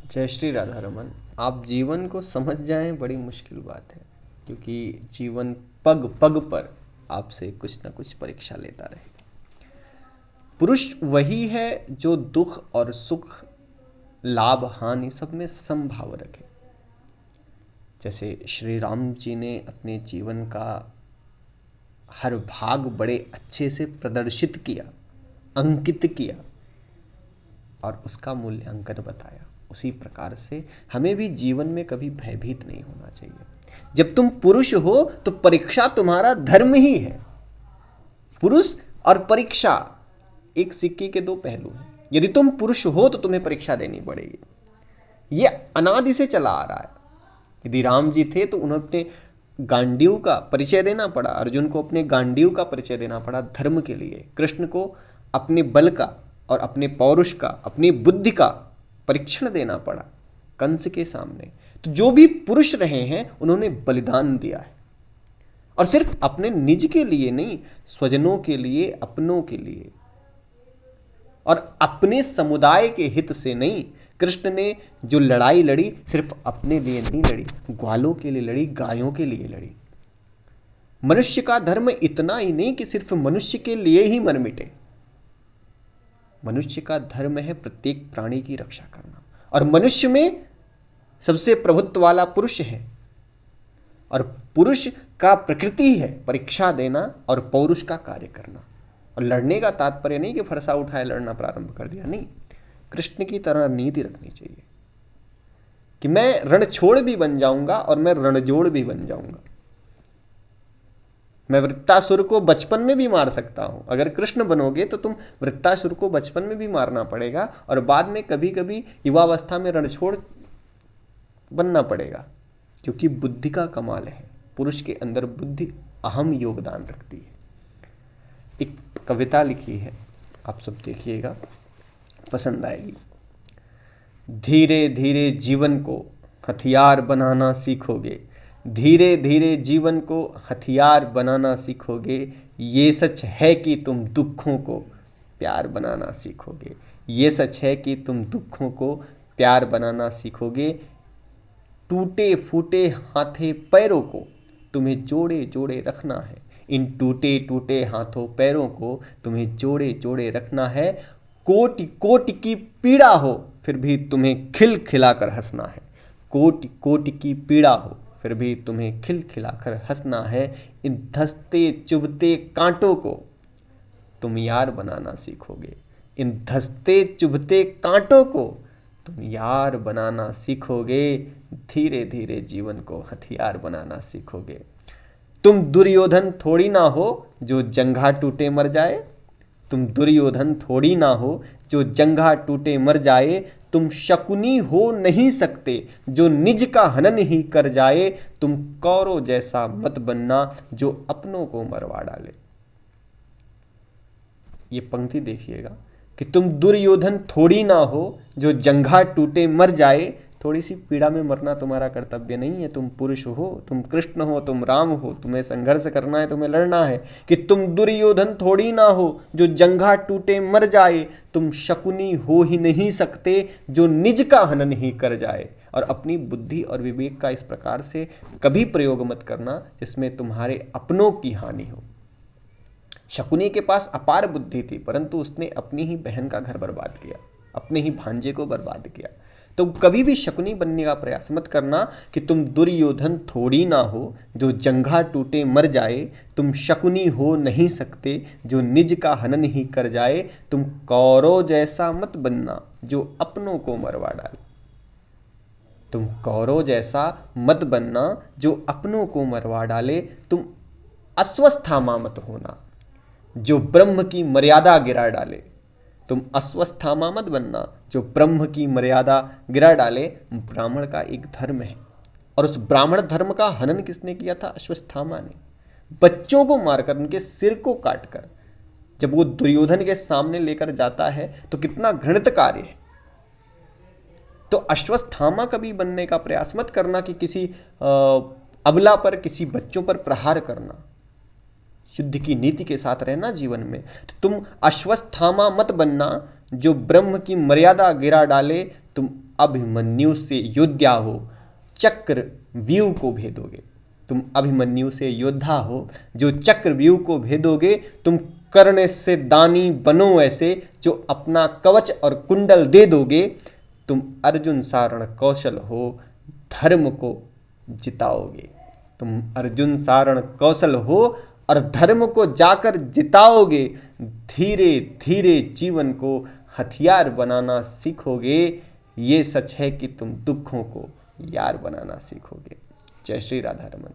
जय श्री राधा रमन। आप जीवन को समझ जाएं बड़ी मुश्किल बात है, क्योंकि जीवन पग पग पर आपसे कुछ ना कुछ परीक्षा लेता रहेगा। पुरुष वही है जो दुख और सुख, लाभ हानि सब में समभाव रखे। जैसे श्री राम जी ने अपने जीवन का हर भाग बड़े अच्छे से प्रदर्शित किया, अंकित किया और उसका मूल्यांकन बताया। उसी प्रकार से हमें भी जीवन में कभी भयभीत नहीं होना चाहिए। जब तुम पुरुष हो तो परीक्षा तुम्हारा धर्म ही है। पुरुष और परीक्षा एक सिक्के के दो पहलू हैं। यदि तुम पुरुष हो तो तुम्हें परीक्षा देनी पड़ेगी। यह अनादि से चला आ रहा है। यदि राम जी थे तो उन्हें अपने गांडीव का परिचय देना पड़ा, अर्जुन को अपने गांडीव का परिचय देना पड़ा धर्म के लिए, कृष्ण को अपने बल का और अपने पौरुष का, अपनी बुद्धि का परीक्षण देना पड़ा कंस के सामने। तो जो भी पुरुष रहे हैं उन्होंने बलिदान दिया है, और सिर्फ अपने निज के लिए नहीं, स्वजनों के लिए, अपनों के लिए, और अपने समुदाय के हित से नहीं। कृष्ण ने जो लड़ाई लड़ी सिर्फ अपने लिए नहीं लड़ी, ग्वालों के लिए लड़ी, गायों के लिए लड़ी। मनुष्य का धर्म इतना ही नहीं कि सिर्फ मनुष्य के लिए ही मर मिटे। मनुष्य का धर्म है प्रत्येक प्राणी की रक्षा करना, और मनुष्य में सबसे प्रभुत्व वाला पुरुष है, और पुरुष का प्रकृति है परीक्षा देना और पौरुष का कार्य करना। और लड़ने का तात्पर्य नहीं कि फरसा उठाए लड़ना प्रारंभ कर दिया, नहीं। कृष्ण की तरह नीति रखनी चाहिए कि मैं रणछोड़ भी बन जाऊंगा और मैं रणजोड़ भी बन जाऊंगा। मैं वृत्तासुर को बचपन में भी मार सकता हूं। अगर कृष्ण बनोगे तो तुम वृत्तासुर को बचपन में भी मारना पड़ेगा, और बाद में कभी कभी युवावस्था में रणछोड़ बनना पड़ेगा, क्योंकि बुद्धि का कमाल है। पुरुष के अंदर बुद्धि अहम योगदान रखती है। एक कविता लिखी है, आप सब देखिएगा, पसंद आएगी। धीरे धीरे जीवन को हथियार बनाना सीखोगे, धीरे धीरे जीवन को हथियार बनाना सीखोगे। ये सच है कि तुम दुखों को प्यार बनाना सीखोगे, ये सच है कि तुम दुखों को प्यार बनाना सीखोगे। टूटे फूटे हाथे पैरों को तुम्हें जोड़े जोड़े रखना है, इन टूटे टूटे हाथों पैरों को तुम्हें जोड़े जोड़े रखना है। कोटि कोटि की पीड़ा हो फिर भी तुम्हें खिल खिलाकर हंसना है, कोटि कोटि की पीड़ा हो फिर भी तुम्हें खिल खिलाकर हंसना है। इन धंसते चुभते कांटों को तुम यार बनाना सीखोगे, इन धंसते चुभते कांटों को तुम यार बनाना सीखोगे। धीरे धीरे जीवन को हथियार बनाना सीखोगे। तुम दुर्योधन थोड़ी ना हो जो जंघा टूटे मर जाए, तुम दुर्योधन थोड़ी ना हो जो जंघा टूटे मर जाए। तुम शकुनी हो नहीं सकते जो निज का हनन ही कर जाए। तुम कौरव जैसा मत बनना जो अपनों को मरवा डाले। ये पंक्ति देखिएगा कि तुम दुर्योधन थोड़ी ना हो जो जंघा टूटे मर जाए। थोड़ी सी पीड़ा में मरना तुम्हारा कर्तव्य नहीं है। तुम पुरुष हो, तुम कृष्ण हो, तुम राम हो, तुम्हें संघर्ष करना है, तुम्हें लड़ना है। कि तुम दुर्योधन थोड़ी ना हो जो जंघा टूटे मर जाए। तुम शकुनी हो ही नहीं सकते जो निज का हनन ही कर जाए। और अपनी बुद्धि और विवेक का इस प्रकार से कभी प्रयोग मत करना जिसमें तुम्हारे अपनों की हानि हो। शकुनी के पास अपार बुद्धि थी, परंतु उसने अपनी ही बहन का घर बर्बाद किया, अपने ही भांजे को बर्बाद किया। तो कभी भी शकुनी बनने का प्रयास मत करना कि तुम दुर्योधन थोड़ी ना हो जो जंघा टूटे मर जाए। तुम शकुनी हो नहीं सकते जो निज का हनन ही कर जाए। तुम कौरव जैसा मत बनना जो अपनों को मरवा डाले। तुम कौरव जैसा मत बनना जो अपनों को मरवा डाले। तुम अश्वस्थामा मत होना जो ब्रह्म की मर्यादा गिरा डाले। तुम अश्वस्थामा मत बनना जो ब्रह्म की मर्यादा गिरा डाले। ब्राह्मण का एक धर्म है, और उस ब्राह्मण धर्म का हनन किसने किया था? अश्वस्थामा ने। बच्चों को मारकर, उनके सिर को काटकर जब वो दुर्योधन के सामने लेकर जाता है तो कितना घृणित कार्य है। तो अश्वस्थामा कभी बनने का प्रयास मत करना कि किसी अबला पर, किसी बच्चों पर प्रहार करना। युद्ध की नीति के साथ रहना जीवन में। तो तुम अश्वस्थामा मत बनना जो ब्रह्म की मर्यादा गिरा डाले। तुम अभिमन्यु से योद्धा हो, चक्र व्यूह को भेदोगे। तुम अभिमन्यु से योद्धा हो जो चक्र व्यूह को भेदोगे। तुम कर्ण से दानी बनो ऐसे जो अपना कवच और कुंडल दे दोगे। तुम अर्जुन सारण कौशल हो, धर्म को जिताओगे। तुम अर्जुन सारण कौशल हो और धर्म को जाकर जिताओगे। धीरे धीरे जीवन को हथियार बनाना सीखोगे। ये सच है कि तुम दुखों को यार बनाना सीखोगे। जय श्री राधा रमन।